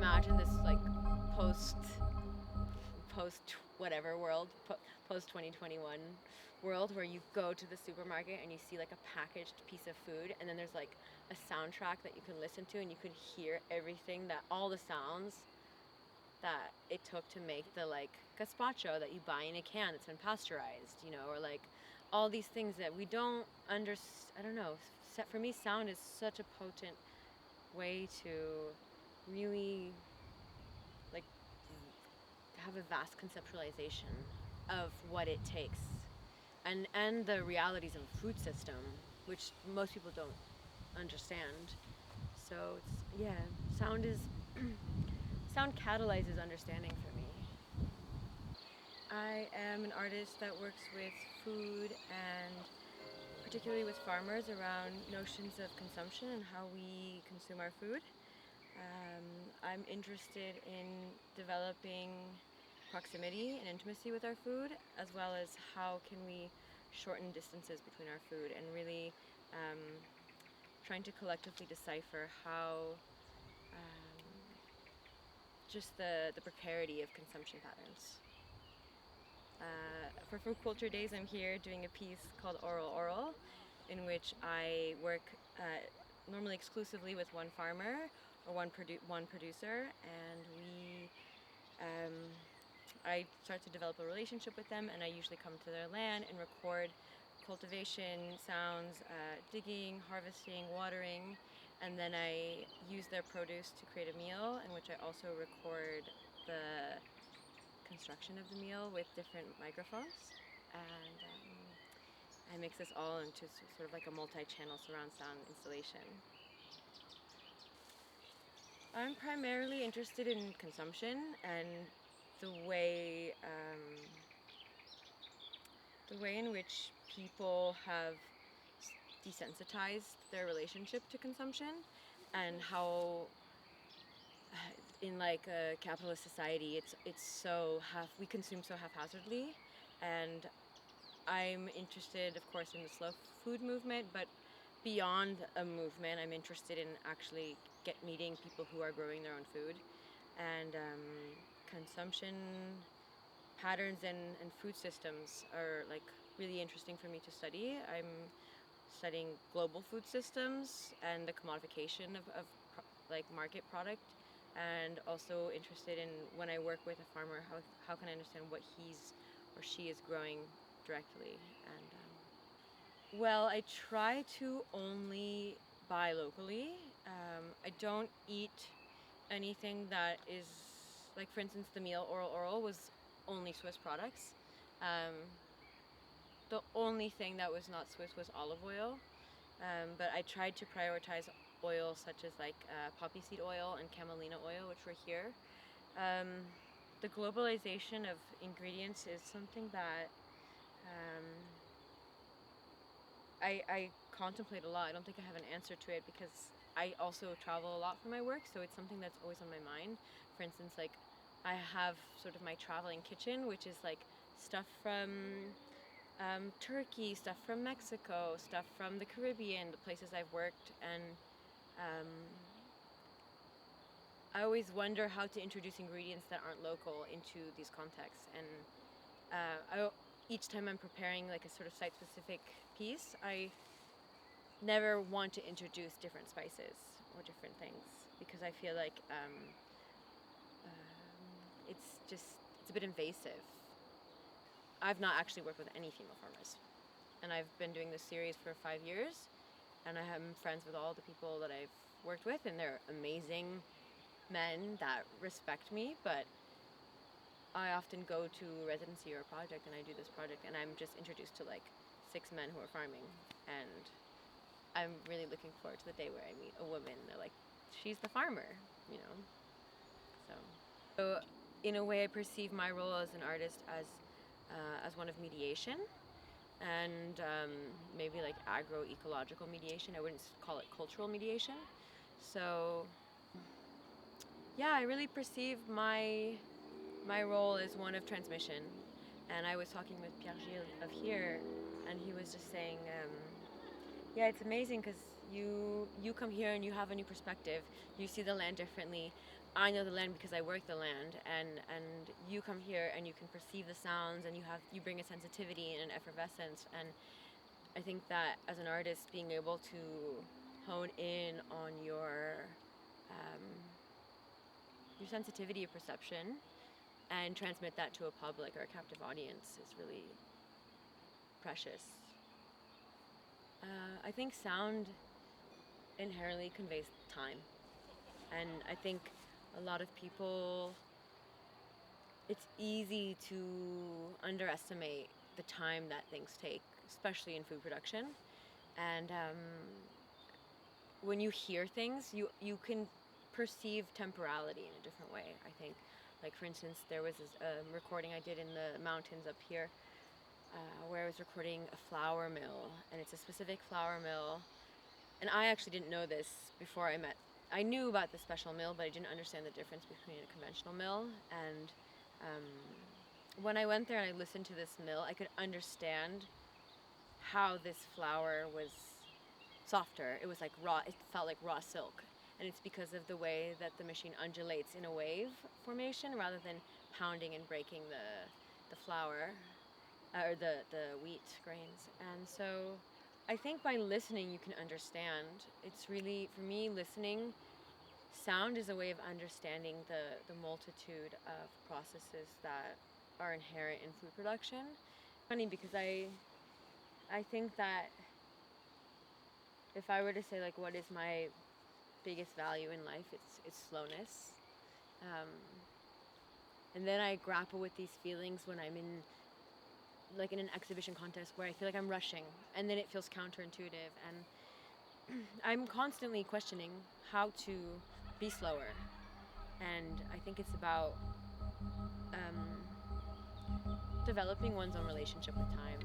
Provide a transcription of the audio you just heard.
imagine this like post whatever world, post 2021 world, where you go to the supermarket and you see like a packaged piece of food, and then there's like a soundtrack that you can listen to, and you could hear everything, that all the sounds that it took to make the like gazpacho that you buy in a can that's been pasteurized, you know, or like all these things that we don't understand. I don't know. For me, sound is such a potent way to really like have a vast conceptualization of what it takes, and the realities of a food system, which most people don't understand. So it's, yeah, sound is sound catalyzes understanding for me. I am an artist that works with food and particularly with farmers around notions of consumption and how we consume our food. I'm interested in developing proximity and intimacy with our food, as well as how can we shorten distances between our food, and really trying to collectively decipher how just the precarity of consumption patterns. For Foodculture Days, I'm here doing a piece called Oral, in which I work normally exclusively with one farmer or one producer, and I start to develop a relationship with them, and I usually come to their land and record cultivation sounds, digging, harvesting, watering, and then I use their produce to create a meal, in which I also record the construction of the meal with different microphones, and I mix this all into sort of like a multi-channel surround sound installation. I'm primarily interested in consumption and the way in which people have desensitized their relationship to consumption, and how in like a capitalist society we consume so haphazardly. And I'm interested, of course, in the slow food movement, but beyond a movement, I'm interested in actually meeting people who are growing their own food, and consumption patterns and food systems are like really interesting for me to study. I'm studying global food systems and the commodification of like market product, and also interested in, when I work with a farmer, how can I understand what he's or she is growing directly. And well, I try to only buy locally. I don't eat anything that is, like, for instance, the meal Oral was only Swiss products. The only thing that was not Swiss was olive oil, but I tried to prioritize oils such as like poppy seed oil and camelina oil, which were here. The globalization of ingredients is something that I contemplate a lot. I don't think I have an answer to it, because I also travel a lot for my work, so it's something that's always on my mind. For instance, like, I have sort of my traveling kitchen, which is like stuff from Turkey, stuff from Mexico, stuff from the Caribbean, the places I've worked, and I always wonder how to introduce ingredients that aren't local into these contexts. And each time I'm preparing like a sort of site-specific piece, I never want to introduce different spices or different things, because I feel like it's a bit invasive. I've not actually worked with any female farmers, and I've been doing this series for 5 years, and I am friends with all the people that I've worked with, and they're amazing men that respect me. But I often go to a residency or a project, and I do this project, and I'm just introduced to like 6 men who are farming, and I'm really looking forward to the day where I meet a woman and they're like, she's the farmer, you know. So in a way, I perceive my role as an artist as one of mediation, and maybe like agroecological mediation. I wouldn't call it cultural mediation. So yeah, I really perceive my role as one of transmission. And I was talking with Pierre Gilles of here, and he was just saying, yeah, it's amazing because you come here and you have a new perspective. You see the land differently. I know the land because I work the land, and you come here and you can perceive the sounds, and you bring a sensitivity and an effervescence. And I think that as an artist, being able to hone in on your sensitivity of perception and transmit that to a public or a captive audience is really precious. I think sound inherently conveys time, and I think a lot of people, it's easy to underestimate the time that things take, especially in food production. And when you hear things, you can perceive temporality in a different way, I think. Like, for instance, there was this recording I did in the mountains up here where I was recording a flour mill, and it's a specific flour mill. And I actually didn't know this before I knew about the special mill, but I didn't understand the difference between a conventional mill. And when I went there and I listened to this mill, I could understand how this flour was softer. It was like raw, it felt like raw silk. And it's because of the way that the machine undulates in a wave formation rather than pounding and breaking the flour, or the wheat grains. And so I think by listening you can understand. It's really, for me, listening, sound is a way of understanding the multitude of processes that are inherent in food production. Funny, because I think that if I were to say, like, what is my biggest value in life, it's slowness. And then I grapple with these feelings when I'm in an exhibition contest where I feel like I'm rushing, and then it feels counterintuitive, and I'm constantly questioning how to be slower. And I think it's about developing one's own relationship with time.